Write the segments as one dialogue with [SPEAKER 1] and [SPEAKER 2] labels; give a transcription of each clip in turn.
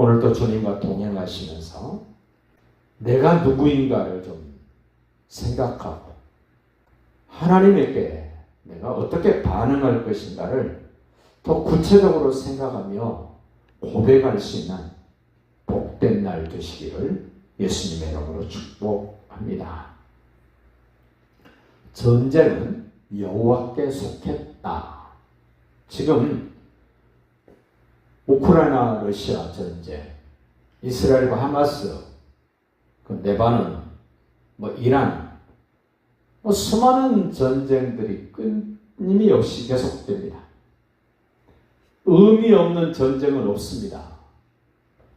[SPEAKER 1] 오늘도 주님과 동행하시면서 내가 누구인가를 좀 생각하고 하나님에게 내가 어떻게 반응할 것인가를 더 구체적으로 생각하며 고백할 수 있는 복된 날 되시기를 예수님의 이름으로 축복합니다. 전쟁은 여호와께 속했다. 지금 우크라이나 러시아 전쟁, 이스라엘과 하마스, 레바논, 이란, 수많은 전쟁들이 끊임없이 계속됩니다. 의미 없는 전쟁은 없습니다.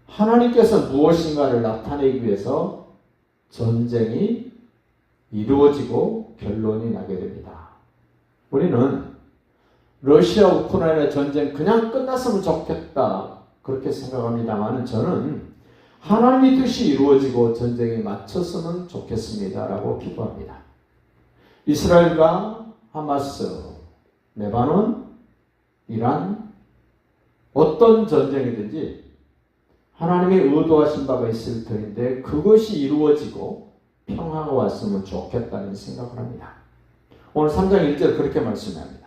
[SPEAKER 1] 하나님께서 무엇인가를 나타내기 위해서 전쟁이 이루어지고 결론이 나게 됩니다. 우리는 러시아 우크라이나 전쟁 그냥 끝났으면 좋겠다 그렇게 생각합니다만 저는 하나님의 뜻이 이루어지고 전쟁에 맞췄으면 좋겠습니다라고 기도합니다. 이스라엘과 하마스, 레바논, 이란, 어떤 전쟁이든지 하나님의 의도하신 바가 있을 터인데 그것이 이루어지고 평화가 왔으면 좋겠다는 생각을 합니다. 오늘 3장 1절 그렇게 말씀합니다.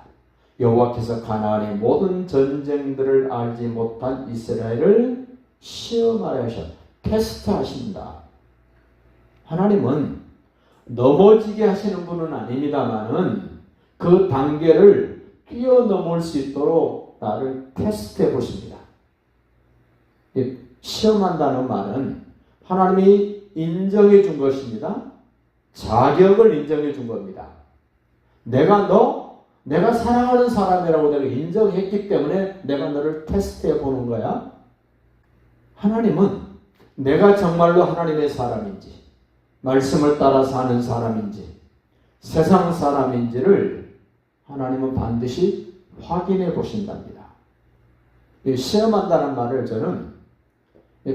[SPEAKER 1] 여호와께서 가나안의 모든 전쟁들을 알지 못한 이스라엘을 시험하려 하셔 테스트하신다. 하나님은 넘어지게 하시는 분은 아닙니다만은 그 단계를 뛰어넘을 수 있도록 나를 테스트해 보십니다. 시험한다는 말은 하나님이 인정해 준 것입니다. 자격을 인정해 준 겁니다. 내가 사랑하는 사람이라고 내가 인정했기 때문에 내가 너를 테스트해 보는 거야. 하나님은 내가 정말로 하나님의 사람인지, 말씀을 따라 사는 사람인지, 세상 사람인지를 하나님은 반드시 확인해 보신답니다. 시험한다는 말을 저는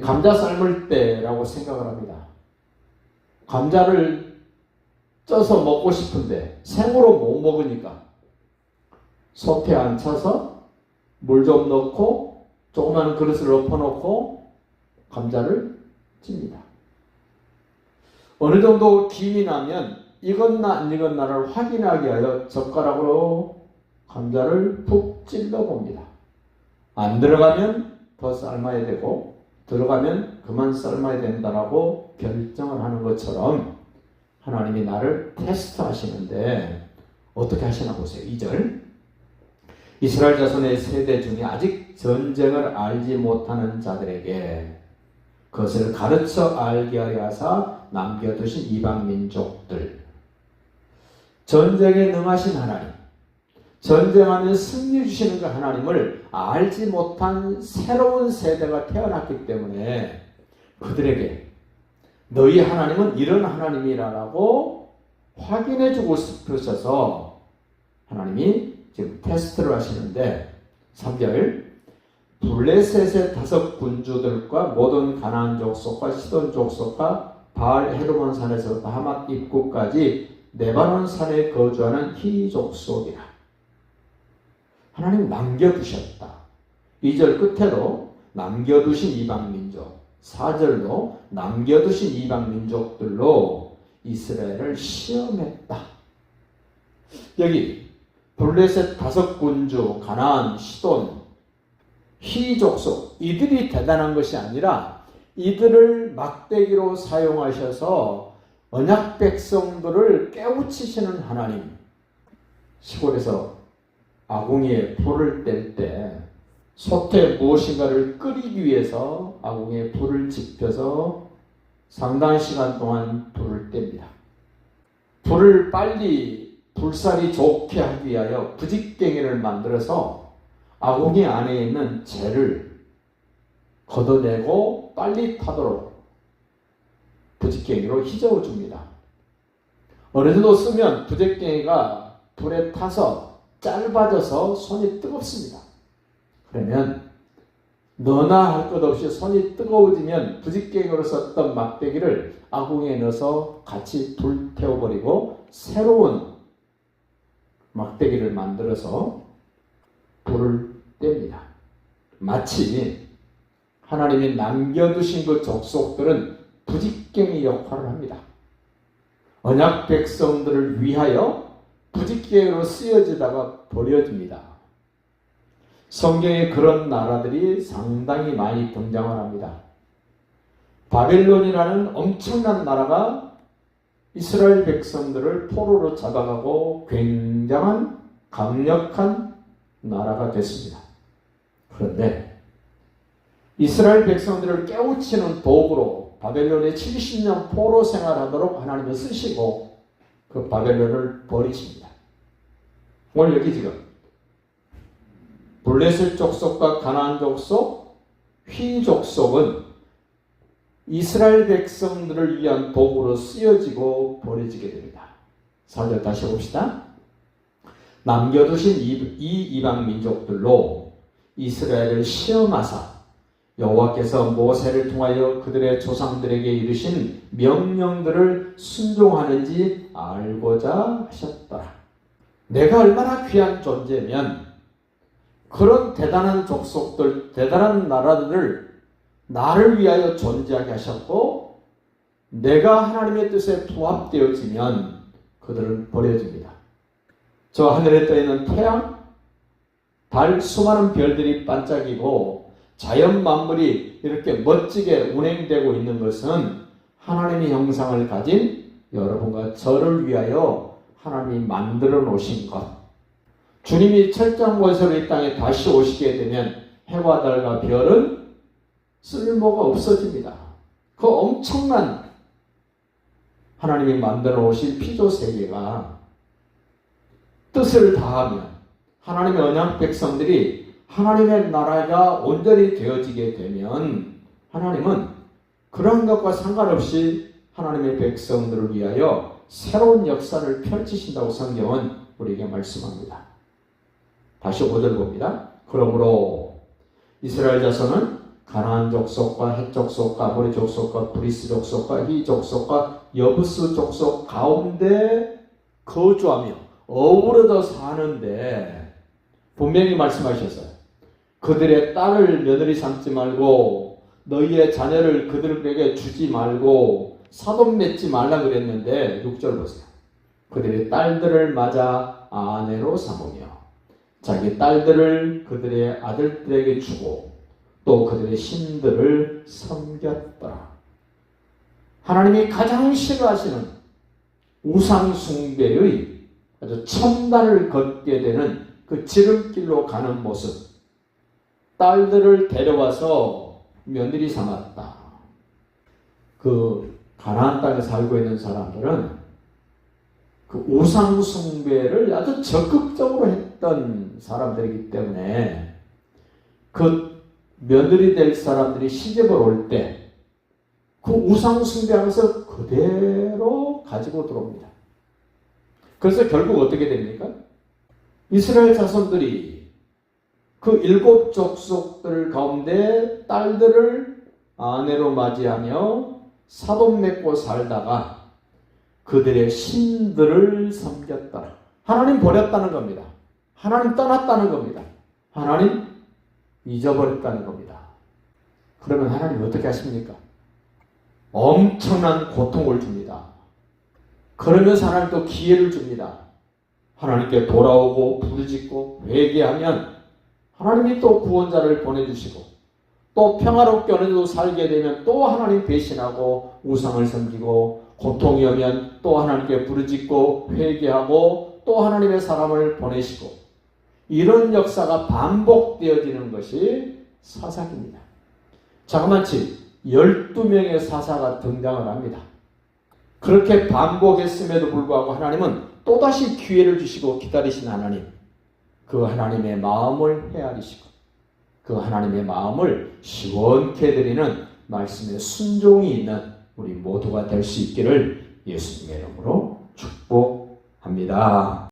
[SPEAKER 1] 감자 삶을 때라고 생각을 합니다. 감자를 쪄서 먹고 싶은데 생으로 못 먹으니까 솥에 앉혀서 물 좀 넣고 조그마한 그릇을 엎어놓고 감자를 찝니다. 어느 정도 김이 나면 익었나 안 익었나를 확인하기 위하여 젓가락으로 감자를 푹 찔러봅니다. 안 들어가면 더 삶아야 되고 들어가면 그만 삶아야 된다라고 결정을 하는 것처럼 하나님이 나를 테스트 하시는데 어떻게 하시나 보세요. 2절 이스라엘 자손의 세대 중에 아직 전쟁을 알지 못하는 자들에게 그것을 가르쳐 알게 하려 하사 남겨두신 이방 민족들. 전쟁에 능하신 하나님, 전쟁하면 승리 주시는 그 하나님을 알지 못한 새로운 세대가 태어났기 때문에 그들에게 너희 하나님은 이런 하나님이라고 확인해 주고 싶으셔서 하나님이 지금 테스트를 하시는데 3절 블레셋의 5 군주들과 모든 가나안 족속과 시돈 족속과 바알 헤르몬 산에서부터 하맛 입구까지 레바논 산에 거주하는 히 족속이라. 하나님 남겨두셨다. 2절 끝에도 남겨두신 이방민족, 4절로 남겨두신 이방민족들로 이스라엘을 시험했다. 여기 블레셋 5 군주, 가나안, 시돈, 히 족속, 이들이 대단한 것이 아니라 이들을 막대기로 사용하셔서 언약 백성들을 깨우치시는 하나님. 시골에서 아궁이에 불을 뗄 때 솥에 무엇인가를 끓이기 위해서 아궁이에 불을 지펴서 상당한 시간 동안 불을 뗍니다. 불을 빨리 불살이 좋게 하기 위하여 부직갱이를 만들어서 아궁이 안에 있는 재를 걷어내고 빨리 타도록 부직갱이로 휘저어 줍니다. 어느 정도 쓰면 부직갱이가 불에 타서 짧아져서 손이 뜨겁습니다. 그러면 너나 할 것 없이 손이 뜨거워지면 부직갱이로 썼던 막대기를 아궁이에 넣어서 같이 불태워버리고 새로운 막대기를 만들어서 불을 뗍니다. 마치 하나님이 남겨두신 그 족속들은 부직갱이 역할을 합니다. 언약 백성들을 위하여 부직갱이로 쓰여지다가 버려집니다. 성경에 그런 나라들이 상당히 많이 등장을 합니다. 바벨론이라는 엄청난 나라가 이스라엘 백성들을 포로로 잡아가고 굉장한 강력한 나라가 됐습니다. 그런데 이스라엘 백성들을 깨우치는 도구로 바벨론에 70년 포로 생활하도록 하나님을 쓰시고 그 바벨론을 버리십니다. 오늘 여기 지금 블레셋 족속과 가나안 족속, 휘 족속은 이스라엘 백성들을 위한 도구로 쓰여지고 버려지게 됩니다. 4절 다시 봅시다. 남겨두신 이 이방 민족들로 이스라엘을 시험하사 여호와께서 모세를 통하여 그들의 조상들에게 이르신 명령들을 순종하는지 알고자 하셨더라. 내가 얼마나 귀한 존재면 그런 대단한 족속들, 대단한 나라들을 나를 위하여 존재하게 하셨고 내가 하나님의 뜻에 부합되어지면 그들은 버려집니다. 저 하늘에 떠있는 태양, 달, 수많은 별들이 반짝이고 자연 만물이 이렇게 멋지게 운행되고 있는 것은 하나님의 형상을 가진 여러분과 저를 위하여 하나님이 만들어 놓으신 것. 주님이 철저한 권세로 이 땅에 다시 오시게 되면 해와 달과 별은 쓸모가 없어집니다. 그 엄청난 하나님이 만들어 놓으신 피조 세계가 뜻을 다하면 하나님의 언약 백성들이 하나님의 나라가 온전히 되어지게 되면 하나님은 그런 것과 상관없이 하나님의 백성들을 위하여 새로운 역사를 펼치신다고 성경은 우리에게 말씀합니다. 다시 5절 봅니다. 그러므로 이스라엘 자손은 가나안 족속과 헷 족속과 아모리 족속과 브리스 족속과 히 족속과 여부스 족속 가운데 거주하며 어우러져 사는데 분명히 말씀하셨어요. 그들의 딸을 며느리 삼지 말고 너희의 자녀를 그들에게 주지 말고 사돈 맺지 말라 그랬는데 6절 보세요. 그들의 딸들을 맞아 아내로 삼으며 자기 딸들을 그들의 아들들에게 주고 또 그들의 신들을 섬겼더라. 하나님이 가장 싫어하시는 우상 숭배의 아주 첨단을 걷게 되는 그 지름길로 가는 모습. 딸들을 데려와서 며느리 삼았다. 그 가나안 땅에 살고 있는 사람들은 그 우상 숭배를 아주 적극적으로 했던 사람들이기 때문에 그 며느리 될 사람들이 시집을 올 때 그 우상 숭배하면서 그대로 가지고 들어옵니다. 그래서 결국 어떻게 됩니까? 이스라엘 자손들이 그 7 족속들 가운데 딸들을 아내로 맞이하며 사돈 맺고 살다가 그들의 신들을 섬겼다. 하나님 버렸다는 겁니다. 하나님 떠났다는 겁니다. 하나님 잊어버렸다는 겁니다. 그러면 하나님 어떻게 하십니까? 엄청난 고통을 줍니다. 그러면서 하나님 또 기회를 줍니다. 하나님께 돌아오고 부르짖고 회개하면 하나님이 또 구원자를 보내주시고 또 평화롭게 어느 정도 살게 되면 또 하나님 배신하고 우상을 섬기고 고통이 오면 또 하나님께 부르짖고 회개하고 또 하나님의 사람을 보내시고 이런 역사가 반복되어지는 것이 사사기입니다. 자그마치 12명의 사사가 등장을 합니다. 그렇게 반복했음에도 불구하고 하나님은 또다시 기회를 주시고 기다리신 하나님, 그 하나님의 마음을 헤아리시고 그 하나님의 마음을 시원케 드리는 말씀에 순종이 있는 우리 모두가 될 수 있기를 예수님의 이름으로 축복합니다.